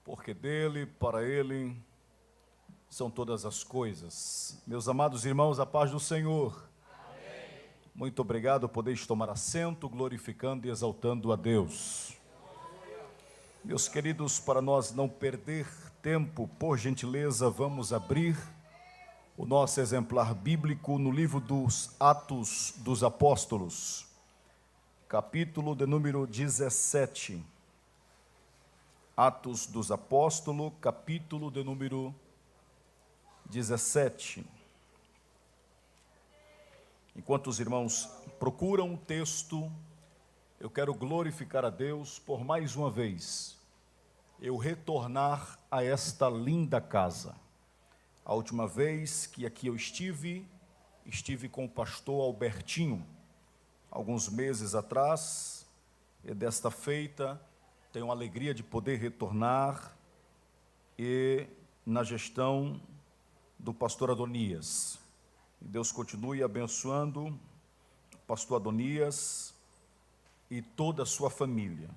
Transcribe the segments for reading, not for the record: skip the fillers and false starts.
porque dele, para ele, são todas as coisas. Meus amados irmãos, a paz do Senhor. Amém. Muito obrigado, podeis tomar assento, glorificando e exaltando a Deus. Meus queridos, para nós não perder tempo, por gentileza, vamos abrir o nosso exemplar bíblico no livro dos Atos dos Apóstolos, capítulo de número 17. Atos dos Apóstolos, capítulo de número 17. Enquanto os irmãos procuram o texto, eu quero glorificar a Deus por mais uma vez eu retornar a esta linda casa. A última vez que aqui eu estive com o pastor Albertinho, alguns meses atrás, e desta feita tenho a alegria de poder retornar e na gestão do pastor Adonias. E Deus continue abençoando o pastor Adonias e toda a sua família.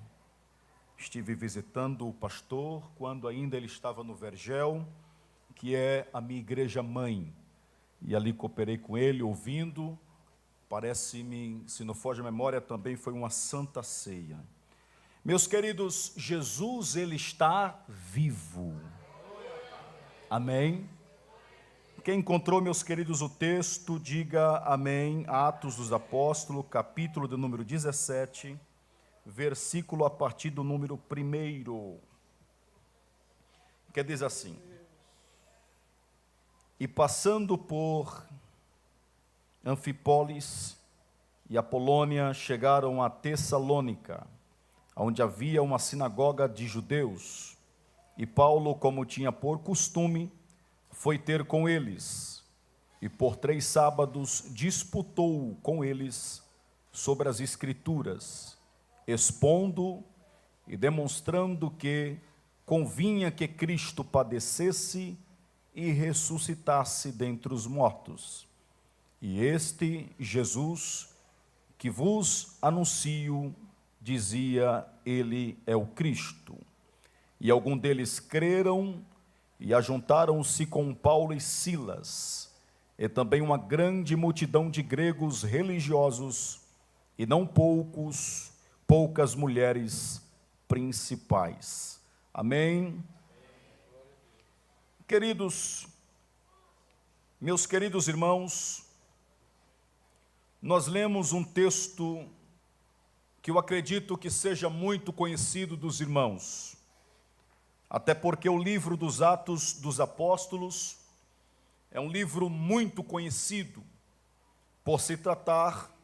Estive visitando o pastor quando ainda ele estava no Vergel, que é a minha igreja mãe, e ali cooperei com ele, ouvindo. Parece-me, se não foge a memória, também foi uma santa ceia. Meus queridos, Jesus, ele está vivo. Amém? Quem encontrou, meus queridos, o texto, diga amém. Atos dos Apóstolos, capítulo de número 17, versículo a partir do número 1. Que diz assim: E passando por Anfipólis e Apolônia, chegaram a Tessalônica, onde havia uma sinagoga de judeus, e Paulo, como tinha por costume, foi ter com eles, e por 3 sábados disputou com eles sobre as Escrituras, expondo e demonstrando que convinha que Cristo padecesse e ressuscitasse dentre os mortos. E este Jesus, que vos anuncio, dizia, ele é o Cristo. E alguns deles creram e ajuntaram-se com Paulo e Silas, e também uma grande multidão de gregos religiosos, e não poucas mulheres principais. Amém? Queridos, meus queridos irmãos, nós lemos um texto que eu acredito que seja muito conhecido dos irmãos, até porque o livro dos Atos dos Apóstolos é um livro muito conhecido por se tratar,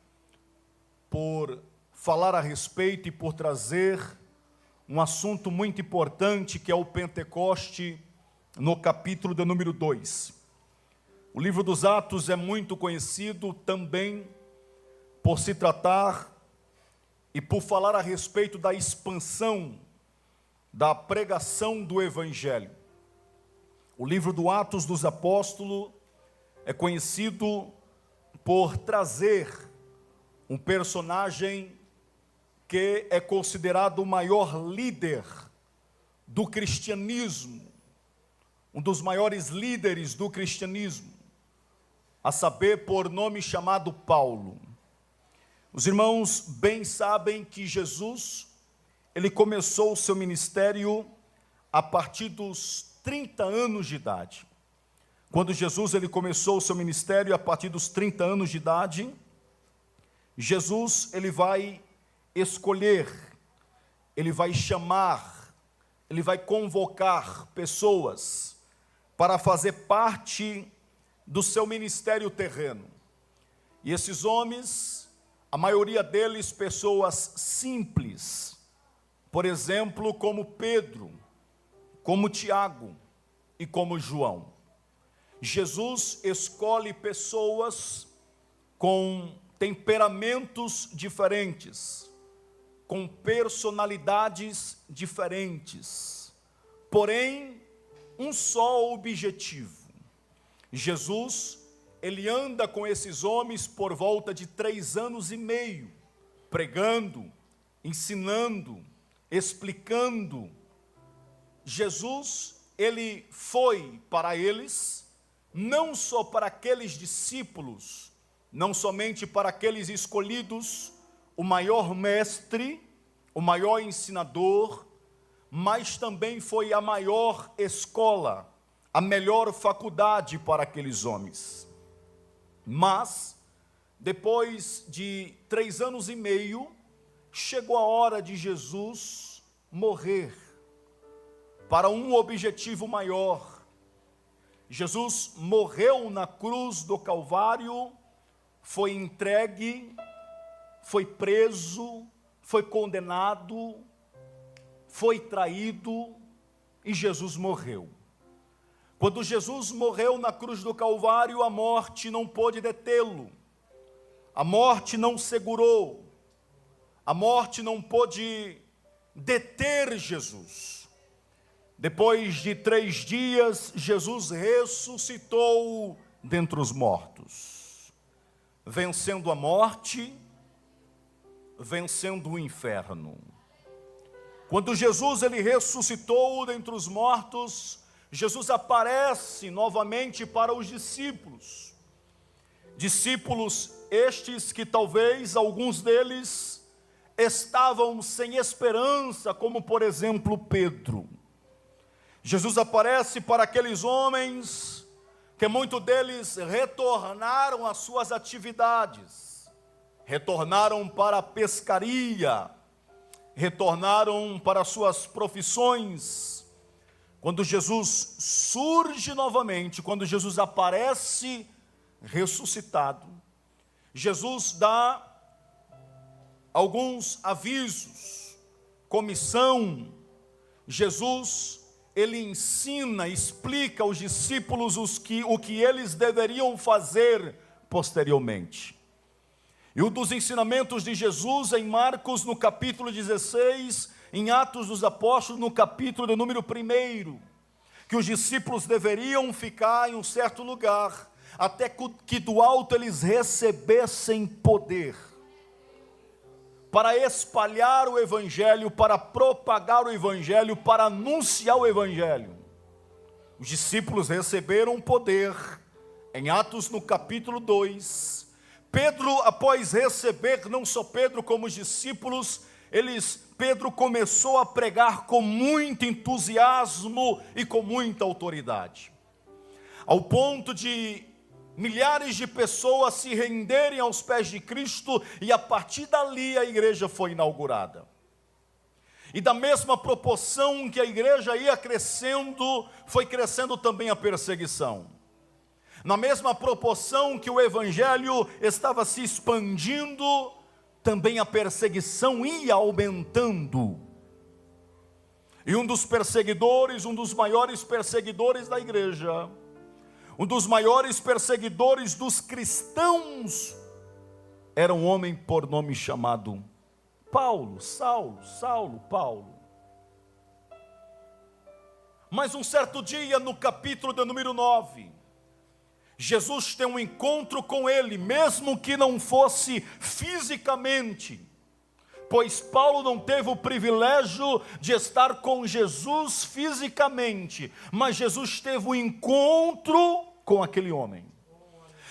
por falar a respeito e por trazer um assunto muito importante, que é o Pentecoste, no capítulo de número 2. O livro dos Atos é muito conhecido também por se tratar e por falar a respeito da expansão da pregação do Evangelho. O livro do Atos dos Apóstolos é conhecido por trazer um personagem que é considerado o maior líder do cristianismo, um dos maiores líderes do cristianismo, a saber, por nome chamado Paulo. Os irmãos bem sabem que Jesus, ele começou o seu ministério a partir dos 30 anos de idade. Quando Jesus ele começou o seu ministério a partir dos 30 anos de idade, Jesus ele vai escolher, ele vai chamar, ele vai convocar pessoas para fazer parte do seu ministério terreno. E esses homens, a maioria deles pessoas simples, por exemplo, como Pedro, como Tiago e como João. Jesus escolhe pessoas com temperamentos diferentes, com personalidades diferentes, porém, um só objetivo. Jesus, ele anda com esses homens por volta de 3 anos e meio, pregando, ensinando, explicando Jesus, ele foi para eles, não só para aqueles discípulos, não somente para aqueles escolhidos, o maior mestre, o maior ensinador, mas também foi a maior escola, a melhor faculdade para aqueles homens. Mas, depois de 3 anos e meio, chegou a hora de Jesus morrer, para um objetivo maior. Jesus morreu na cruz do Calvário, foi entregue, foi preso, foi condenado, foi traído e Jesus morreu. Quando Jesus morreu na cruz do Calvário, a morte não pôde detê-lo, a morte não segurou, a morte não pôde deter Jesus. Depois de 3 dias, Jesus ressuscitou dentre os mortos, vencendo a morte, vencendo o inferno. Quando Jesus ele ressuscitou dentre os mortos, Jesus aparece novamente para os discípulos. Discípulos estes que talvez alguns deles estavam sem esperança, como por exemplo Pedro. Jesus aparece para aqueles homens que muitos deles retornaram às suas atividades, retornaram para a pescaria, retornaram para suas profissões. Quando Jesus surge novamente, quando Jesus aparece ressuscitado, Jesus dá alguns avisos, comissão. Jesus, ele ensina, explica aos discípulos o que eles deveriam fazer posteriormente. E um dos ensinamentos de Jesus em Marcos, no capítulo 16, em Atos dos Apóstolos, no capítulo de número 1, que os discípulos deveriam ficar em um certo lugar, até que do alto eles recebessem poder, para espalhar o Evangelho, para propagar o Evangelho, para anunciar o Evangelho. Os discípulos receberam poder, em Atos no capítulo 2, Pedro, após receber, não só Pedro como os discípulos, Pedro começou a pregar com muito entusiasmo e com muita autoridade, ao ponto de milhares de pessoas se renderem aos pés de Cristo, e a partir dali a igreja foi inaugurada. E da mesma proporção que a igreja ia crescendo, foi crescendo também a perseguição. Na mesma proporção que o evangelho estava se expandindo, também a perseguição ia aumentando. E um dos perseguidores, um dos maiores perseguidores da igreja, um dos maiores perseguidores dos cristãos, era um homem por nome chamado Paulo, Paulo. Mas um certo dia, no capítulo de número 9, Jesus tem um encontro com ele, mesmo que não fosse fisicamente, pois Paulo não teve o privilégio de estar com Jesus fisicamente, mas Jesus teve um encontro com aquele homem.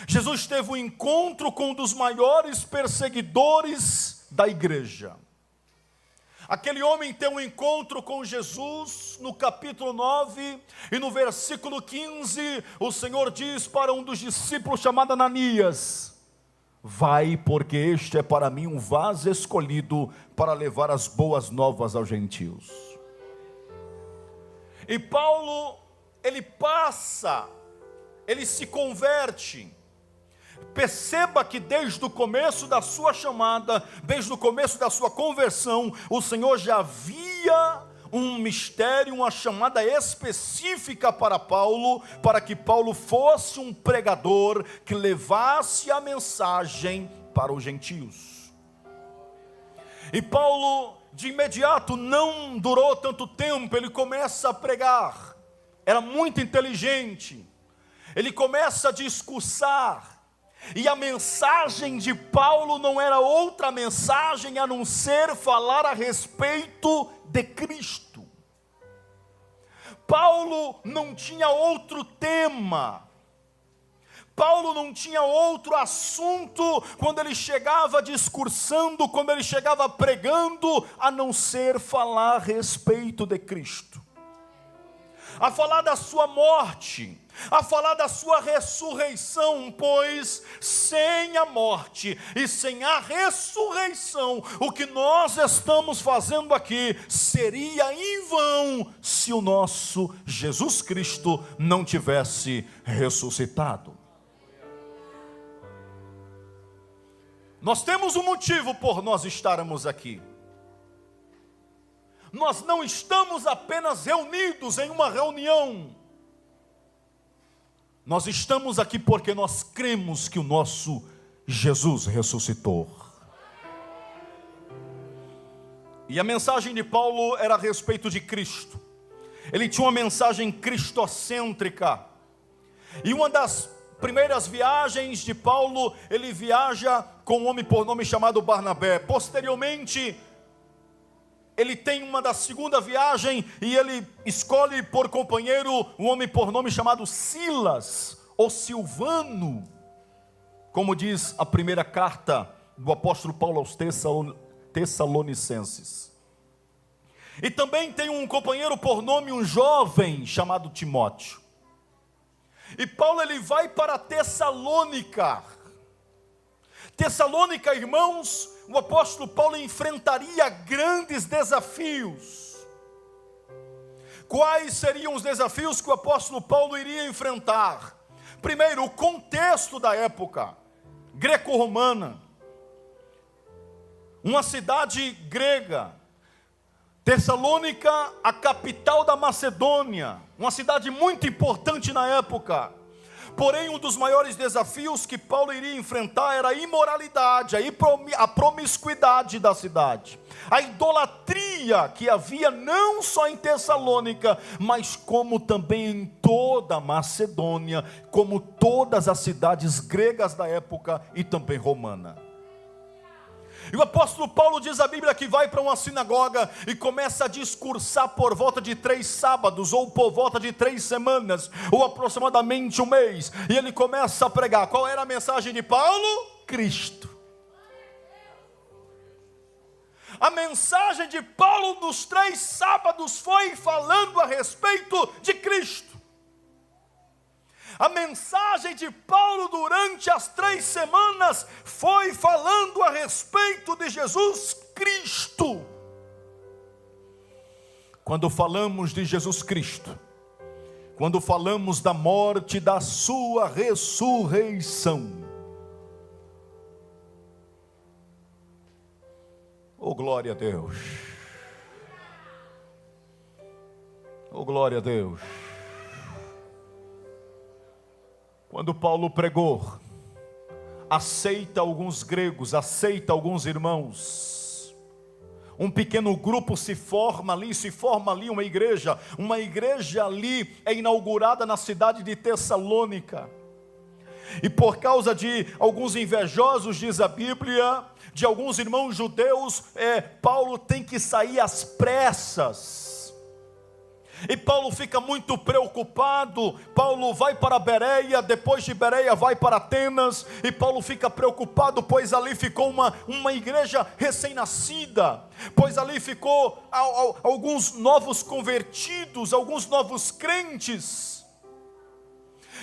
Jesus teve um encontro com um dos maiores perseguidores da igreja. Aquele homem tem um encontro com Jesus no capítulo 9, e no versículo 15, o Senhor diz para um dos discípulos chamado Ananias: vai, porque este é para mim um vaso escolhido para levar as boas novas aos gentios. E Paulo, ele se converte. Perceba que desde o começo da sua chamada, desde o começo da sua conversão, o Senhor já havia um mistério, uma chamada específica para Paulo, para que Paulo fosse um pregador que levasse a mensagem para os gentios. E Paulo, de imediato, não durou tanto tempo, ele começa a pregar. Era muito inteligente. Ele começa a discursar. E a mensagem de Paulo não era outra mensagem a não ser falar a respeito de Cristo. Paulo não tinha outro tema, Paulo não tinha outro assunto quando ele chegava discursando, quando ele chegava pregando, a não ser falar a respeito de Cristo, a falar da sua morte, a falar da sua ressurreição, pois sem a morte e sem a ressurreição, o que nós estamos fazendo aqui seria em vão se o nosso Jesus Cristo não tivesse ressuscitado. Nós temos um motivo por nós estarmos aqui. Nós não estamos apenas reunidos em uma reunião. Nós estamos aqui porque nós cremos que o nosso Jesus ressuscitou. E a mensagem de Paulo era a respeito de Cristo. Ele tinha uma mensagem cristocêntrica. E uma das primeiras viagens de Paulo, ele viaja com um homem por nome chamado Barnabé. Posteriormente, ele tem uma da segunda viagem e ele escolhe por companheiro um homem por nome chamado Silas, ou Silvano, como diz a primeira carta do apóstolo Paulo aos Tessalonicenses. E também tem um companheiro por nome, um jovem chamado Timóteo. E Paulo ele vai para Tessalônica. Tessalônica, irmãos, o apóstolo Paulo enfrentaria grandes desafios. Quais seriam os desafios que o apóstolo Paulo iria enfrentar? Primeiro, o contexto da época greco-romana. Uma cidade grega. Tessalônica, a capital da Macedônia, uma cidade muito importante na época. Porém, um dos maiores desafios que Paulo iria enfrentar era a imoralidade, a promiscuidade da cidade, a idolatria que havia não só em Tessalônica, mas como também em toda a Macedônia, como todas as cidades gregas da época e também romana. E o apóstolo Paulo diz a Bíblia que vai para uma sinagoga e começa a discursar por volta de 3 sábados, ou por volta de 3 semanas, ou aproximadamente um mês. E ele começa a pregar. Qual era a mensagem de Paulo? Cristo. A mensagem de Paulo nos 3 sábados foi falando a respeito de Cristo. A mensagem de Paulo durante as 3 semanas foi falando a respeito de Jesus Cristo. Quando falamos de Jesus Cristo, quando falamos da morte, da sua ressurreição, oh glória a Deus, oh glória a Deus. Quando Paulo pregou, aceita alguns gregos, aceita alguns irmãos, um pequeno grupo se forma ali uma igreja ali é inaugurada na cidade de Tessalônica, e por causa de alguns invejosos, diz a Bíblia, de alguns irmãos judeus, Paulo tem que sair às pressas. E Paulo fica muito preocupado. Paulo vai para Bereia, depois de Bereia vai para Atenas, e Paulo fica preocupado, pois ali ficou uma igreja recém-nascida, pois ali ficou alguns novos convertidos, alguns novos crentes.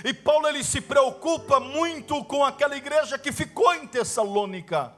E Paulo ele se preocupa muito com aquela igreja que ficou em Tessalônica.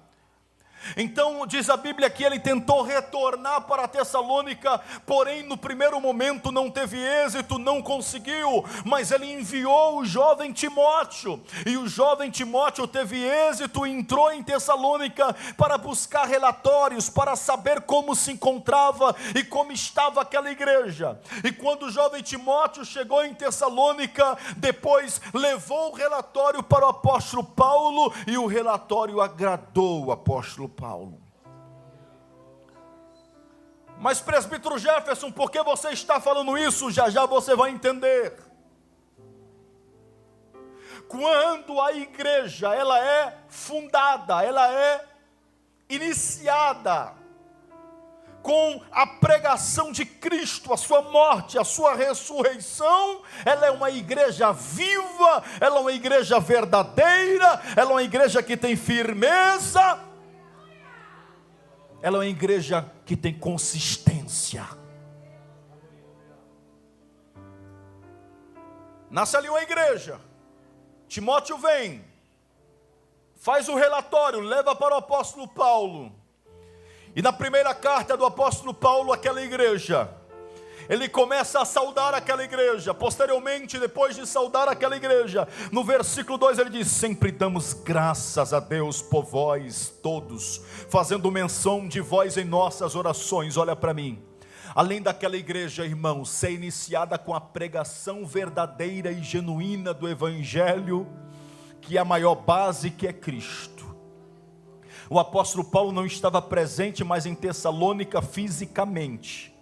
Então diz a Bíblia que ele tentou retornar para Tessalônica, porém no primeiro momento não teve êxito, não conseguiu, mas ele enviou o jovem Timóteo, e o jovem Timóteo teve êxito, entrou em Tessalônica para buscar relatórios, para saber como se encontrava e como estava aquela igreja. E quando o jovem Timóteo chegou em Tessalônica, depois levou o relatório para o apóstolo Paulo, e o relatório agradou o apóstolo Paulo. Mas presbítero Jefferson, por que você está falando isso? Já já você vai entender. Quando a igreja ela é fundada, ela é iniciada, com a pregação de Cristo, a sua morte, a sua ressurreição, ela é uma igreja viva, ela é uma igreja verdadeira, ela é uma igreja que tem firmeza, ela é uma igreja que tem consistência. Nasce ali uma igreja, Timóteo vem, faz o relatório, leva para o apóstolo Paulo. E na primeira carta do apóstolo Paulo àquela igreja, ele começa a saudar aquela igreja. Posteriormente, depois de saudar aquela igreja, no versículo 2 ele diz: sempre damos graças a Deus por vós todos, fazendo menção de vós em nossas orações. Olha para mim, além daquela igreja, irmãos, ser iniciada com a pregação verdadeira e genuína do evangelho, que é a maior base, que é Cristo. O apóstolo Paulo não estava presente mais em Tessalônica fisicamente,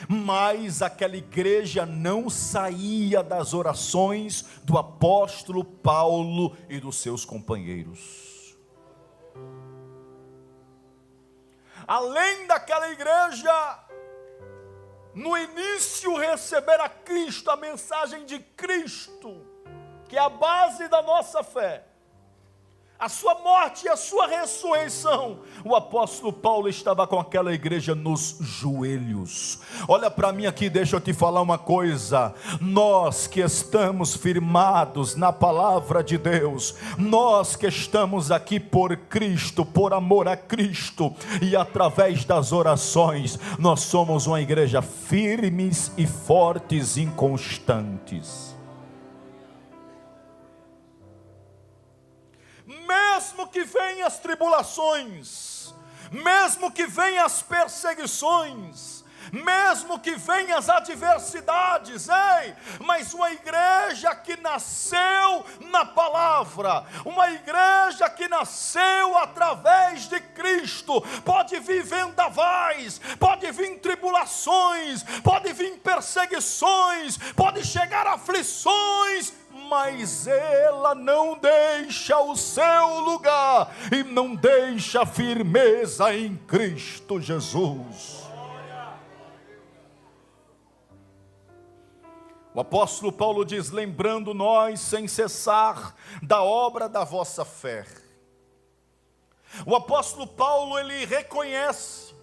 mas aquela igreja não saía das orações do apóstolo Paulo e dos seus companheiros. Além daquela igreja, no início receber a Cristo, a mensagem de Cristo, que é a base da nossa fé, a sua morte e a sua ressurreição, o apóstolo Paulo estava com aquela igreja nos joelhos. Olha para mim aqui, deixa eu te falar uma coisa. Nós que estamos firmados na palavra de Deus, nós que estamos aqui por Cristo, por amor a Cristo, e através das orações, nós somos uma igreja firmes e fortes, inconstantes. Mesmo que venham as tribulações, mesmo que venham as perseguições, mesmo que venham as adversidades, mas uma igreja que nasceu na palavra, uma igreja que nasceu através de Cristo, pode vir vendavais, pode vir tribulações, pode vir perseguições, pode chegar aflições, mas ela não deixa o seu lugar e não deixa a firmeza em Cristo Jesus. O apóstolo Paulo diz: lembrando nós sem cessar da obra da vossa fé. O apóstolo Paulo, ele reconhece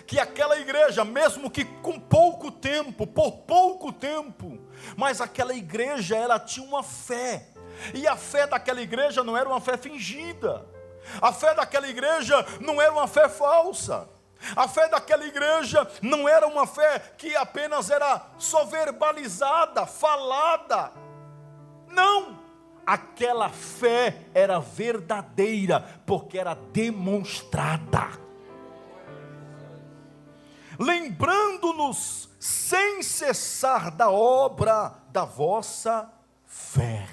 que aquela igreja, mesmo que com pouco tempo, por pouco tempo, mas aquela igreja, ela tinha uma fé, e a fé daquela igreja não era uma fé fingida, a fé daquela igreja não era uma fé falsa, a fé daquela igreja não era uma fé que apenas era só verbalizada, falada, não, aquela fé era verdadeira, porque era demonstrada. Lembrando-nos sem cessar da obra da vossa fé.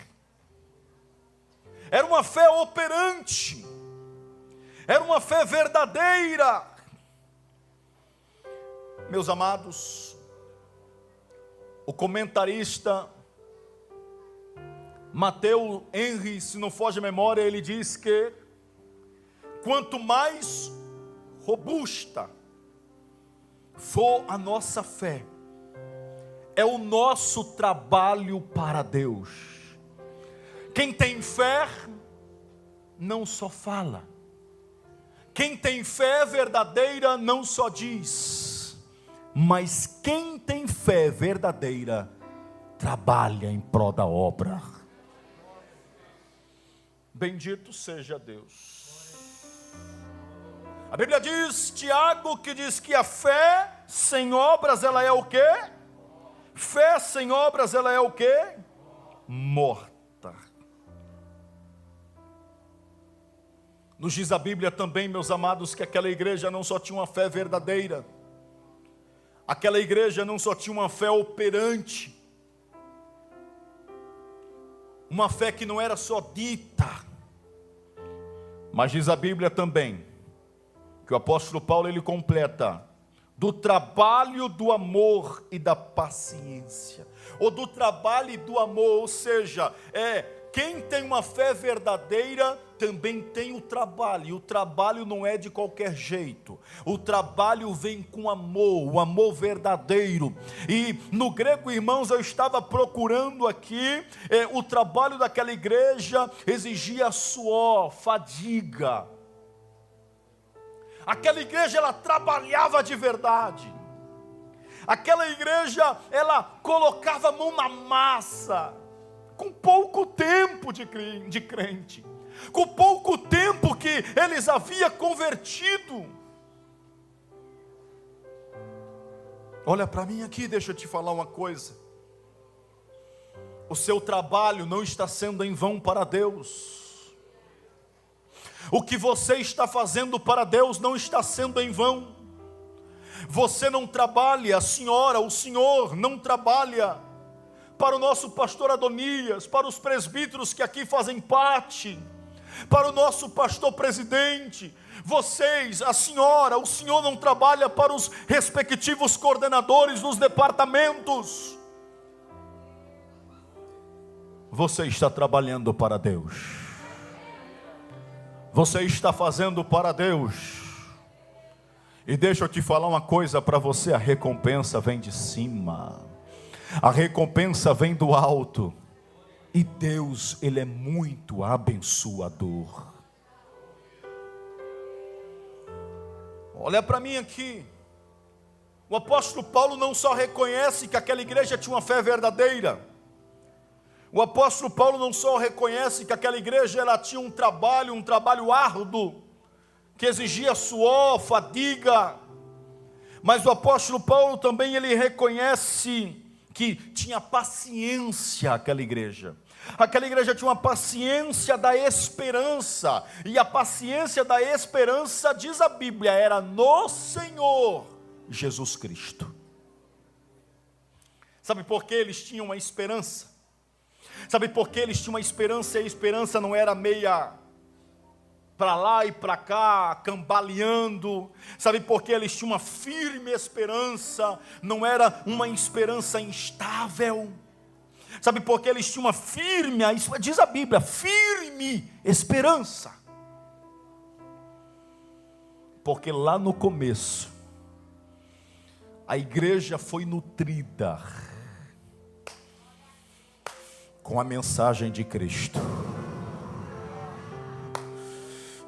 Era uma fé operante, era uma fé verdadeira. Meus amados, o comentarista Mateus Henry, se não foge a memória, ele diz que quanto mais robusta for a nossa fé, é o nosso trabalho para Deus. Quem tem fé não só fala, quem tem fé verdadeira não só diz, mas quem tem fé verdadeira trabalha em prol da obra. Bendito seja Deus. A Bíblia diz, Tiago, que diz que a fé sem obras, ela é o quê? Fé sem obras, ela é o quê? Morta. Nos diz a Bíblia também, meus amados, que aquela igreja não só tinha uma fé verdadeira, aquela igreja não só tinha uma fé operante, uma fé que não era só dita, mas diz a Bíblia também, que o apóstolo Paulo, ele completa, do trabalho do amor e da paciência, ou do trabalho e do amor, ou seja, quem tem uma fé verdadeira, também tem o trabalho, e o trabalho não é de qualquer jeito, o trabalho vem com amor, o amor verdadeiro. E no grego, irmãos, eu estava procurando aqui, o trabalho daquela igreja exigia suor, fadiga. Aquela igreja, ela trabalhava de verdade. Aquela igreja, ela colocava a mão na massa, com pouco tempo de crente, com pouco tempo que eles haviam convertido. Olha para mim aqui, deixa eu te falar uma coisa. O seu trabalho não está sendo em vão para Deus. O que você está fazendo para Deus não está sendo em vão. Você não trabalha, a senhora, o senhor não trabalha para o nosso pastor Adonias, para os presbíteros que aqui fazem parte, para o nosso pastor presidente. Vocês, a senhora, o senhor não trabalha para os respectivos coordenadores dos departamentos. Você está trabalhando para Deus. Você está fazendo para Deus. E deixa eu te falar uma coisa para você, a recompensa vem de cima. A recompensa vem do alto. E Deus, Ele é muito abençoador. Olha para mim aqui. O apóstolo Paulo não só reconhece que aquela igreja tinha uma fé verdadeira. O apóstolo Paulo não só reconhece que aquela igreja ela tinha um trabalho árduo, que exigia suor, fadiga. Mas o apóstolo Paulo também ele reconhece que tinha paciência aquela igreja. Aquela igreja tinha uma paciência da esperança. E a paciência da esperança, diz a Bíblia, era no Senhor Jesus Cristo. Sabe por que eles tinham uma esperança? Sabe por que eles tinham uma esperança? E a esperança não era meia para lá e para cá, cambaleando. Sabe por que eles tinham uma firme esperança? Não era uma esperança instável. Sabe por que eles tinham uma firme, diz a Bíblia, firme esperança? Porque lá no começo, a igreja foi nutrida com a mensagem de Cristo.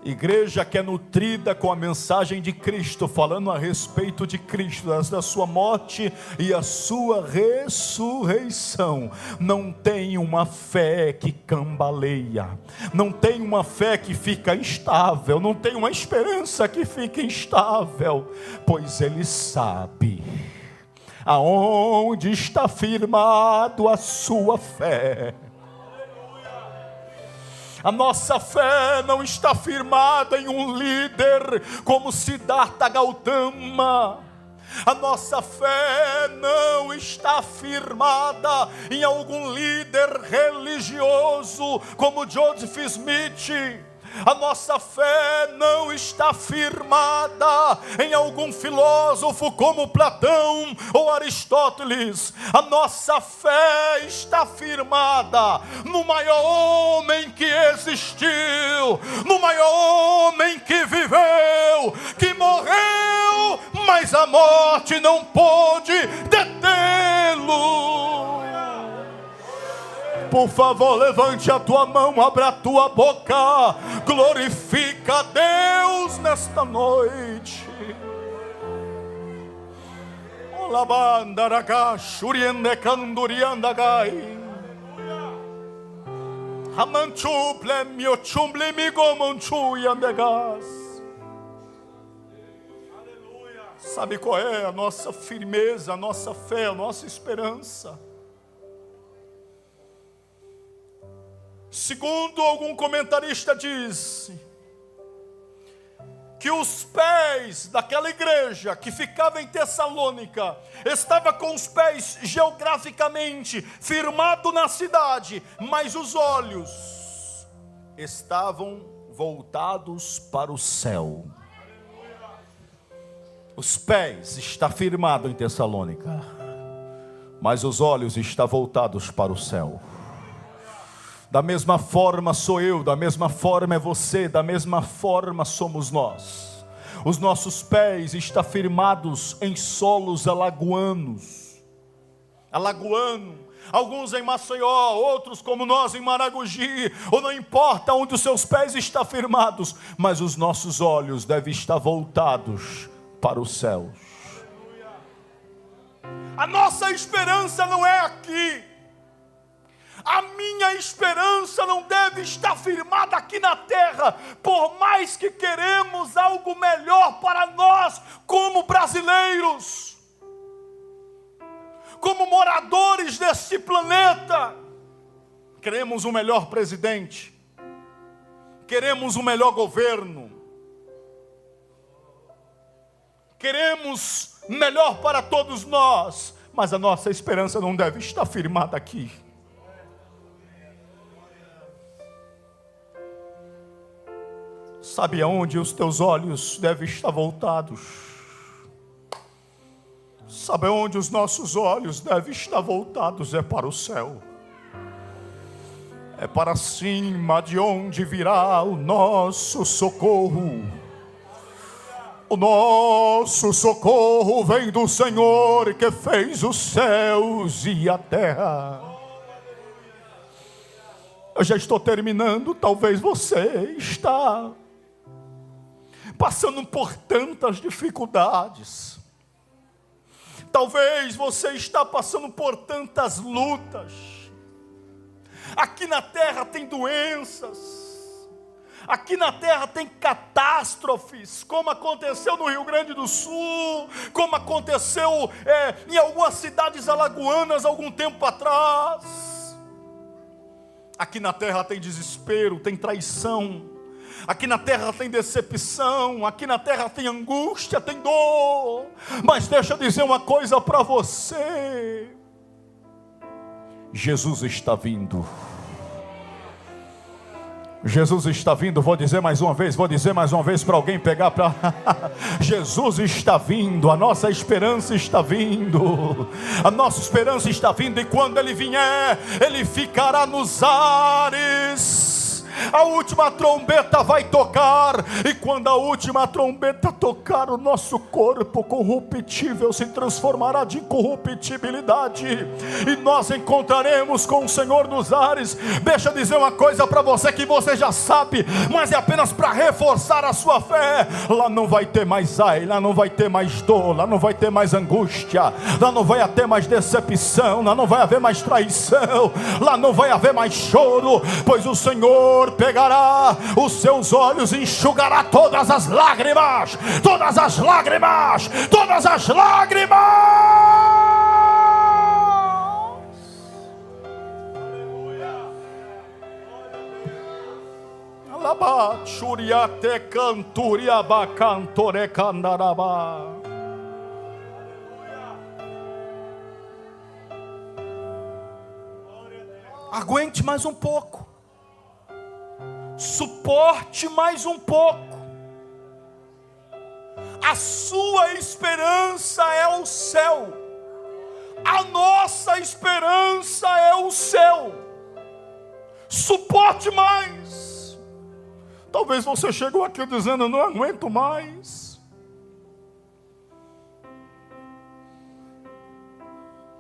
Igreja que é nutrida com a mensagem de Cristo, falando a respeito de Cristo, da sua morte e a sua ressurreição, não tem uma fé que cambaleia, não tem uma fé que fica instável, não tem uma esperança que fica instável, pois ele sabe aonde está firmado a sua fé. A nossa fé não está firmada em um líder como Siddhartha Gautama. A nossa fé não está firmada em algum líder religioso como Joseph Smith. A nossa fé não está firmada em algum filósofo como Platão ou Aristóteles. A nossa fé está firmada no maior homem que existiu, no maior homem que viveu, que morreu, mas a morte não pôde detê-lo. Por favor, levante a tua mão, abra a tua boca, glorifica a Deus nesta noite. Sabe qual é a nossa firmeza, a nossa fé, a nossa esperança? Segundo algum comentarista diz que os pés daquela igreja que ficava em Tessalônica estava com os pés geograficamente firmado na cidade, mas os olhos estavam voltados para o céu. Os pés estão firmados em Tessalônica, mas os olhos estão voltados para o céu. Da mesma forma sou eu, da mesma forma é você, da mesma forma somos nós. Os nossos pés estão firmados em solos alagoanos. Alguns em Maceió, outros como nós em Maragogi, ou não importa onde os seus pés estão firmados, mas os nossos olhos devem estar voltados para os céus. A nossa esperança não é aqui. A minha esperança não deve estar firmada aqui na terra, por mais que queremos algo melhor para nós, como brasileiros, como moradores deste planeta. Queremos um melhor presidente, queremos um melhor governo, queremos melhor para todos nós, mas a nossa esperança não deve estar firmada aqui. Sabe aonde os teus olhos devem estar voltados? Sabe aonde os nossos olhos devem estar voltados? É para o céu. É para cima de onde virá o nosso socorro. O nosso socorro vem do Senhor que fez os céus e a terra. Eu já estou terminando, talvez você está passando por tantas dificuldades. Talvez você está passando por tantas lutas. Aqui na terra tem doenças. Aqui na terra tem catástrofes, como aconteceu no Rio Grande do Sul, como aconteceu em algumas cidades alagoanas algum tempo atrás. Aqui na terra tem desespero, tem traição. Aqui na terra tem decepção, aqui na terra tem angústia, tem dor. Mas deixa eu dizer uma coisa para você. Jesus está vindo. Jesus está vindo, vou dizer mais uma vez para alguém pegar para... Jesus está vindo, a nossa esperança está vindo. A nossa esperança está vindo, e quando Ele vier, Ele ficará nos ares. A última trombeta vai tocar, e quando a última trombeta tocar, o nosso corpo corruptível se transformará de incorruptibilidade, e nós encontraremos com o Senhor nos ares. Deixa eu dizer uma coisa para você que você já sabe, mas é apenas para reforçar a sua fé. Lá não vai ter mais ai, lá não vai ter mais dor, lá não vai ter mais angústia, lá não vai ter mais decepção, lá não vai haver mais traição, lá não vai haver mais choro, pois o Senhor pegará os seus olhos e enxugará todas as lágrimas, todas as lágrimas, todas as lágrimas. Alaba, churiate canturiaba, cantore candaraba. Aguente mais um pouco. Suporte mais um pouco. A sua esperança é o céu. A nossa esperança é o céu. Suporte mais. Talvez você chegou aqui dizendo: eu não aguento mais.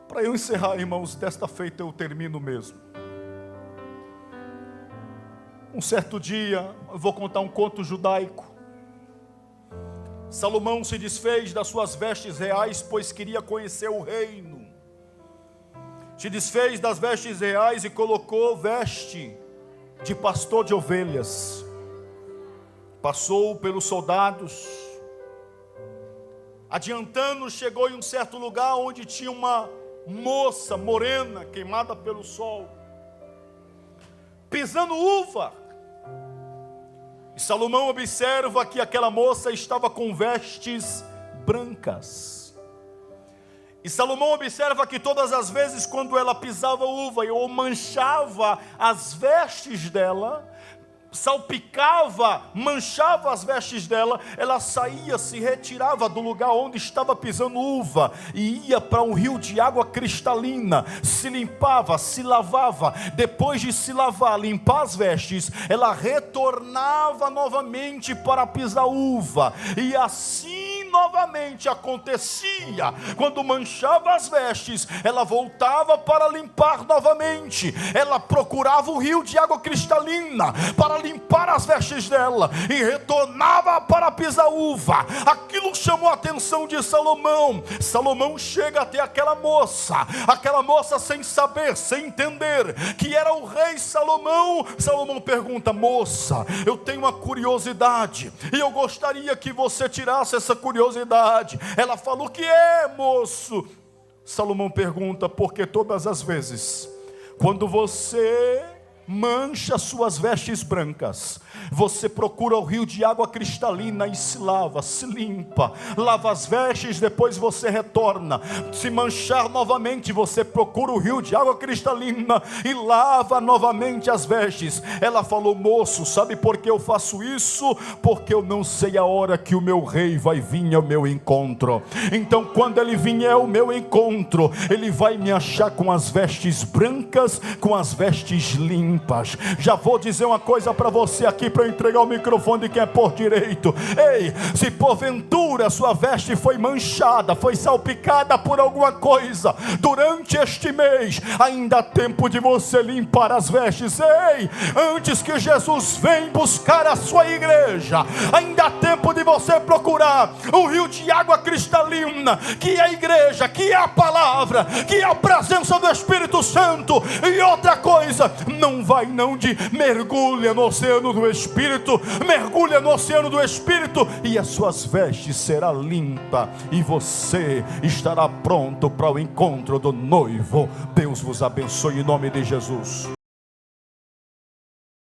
Para eu encerrar, irmãos, desta feita eu termino mesmo. Um certo dia, eu vou contar um conto judaico. Salomão se desfez das suas vestes reais, pois queria conhecer o reino. Se desfez das vestes reais e colocou veste de pastor de ovelhas. Passou pelos soldados. Adiantando, chegou em um certo lugar onde tinha uma moça morena, queimada pelo sol, pisando uva. E Salomão observa que aquela moça estava com vestes brancas. E Salomão observa que todas as vezes quando ela pisava uva ou manchava as vestes dela, salpicava, manchava as vestes dela, ela saía, se retirava do lugar onde estava pisando uva e ia para um rio de água cristalina, se limpava, se lavava. Depois de se lavar, limpar as vestes, ela retornava novamente para pisar uva, e assim novamente acontecia. Quando manchava as vestes, ela voltava para limpar novamente. Ela procurava o rio de água cristalina para limpar as vestes dela e retornava para pisar uva. Aquilo chamou a atenção de Salomão. Salomão chega até aquela moça sem saber, sem entender que era o rei Salomão. Salomão pergunta: moça, eu tenho uma curiosidade e eu gostaria que você tirasse essa curiosidade. Ela fala: o que é, moço? Salomão pergunta: porque todas as vezes quando você mancha suas vestes brancas, você procura o rio de água cristalina e se lava, se limpa, lava as vestes, depois você retorna. Se manchar novamente, você procura o rio de água cristalina e lava novamente as vestes. Ela falou: moço, sabe por que eu faço isso? Porque eu não sei a hora que o meu rei vai vir ao meu encontro. Então quando ele vier ao meu encontro, ele vai me achar com as vestes brancas, com as vestes limpas. Já vou dizer uma coisa para você aqui, para entregar o microfone de quem é por direito. Ei, se porventura sua veste foi manchada, foi salpicada por alguma coisa durante este mês, ainda há tempo de você limpar as vestes. Ei, antes que Jesus venha buscar a sua igreja, ainda há tempo de você procurar o rio de água cristalina, que é a igreja, que é a palavra, que é a presença do Espírito Santo. E outra coisa, não vai não de mergulha no oceano do Espírito, mergulha no oceano do Espírito e as suas vestes será limpa e você estará pronto para o encontro do noivo. Deus vos abençoe em nome de Jesus.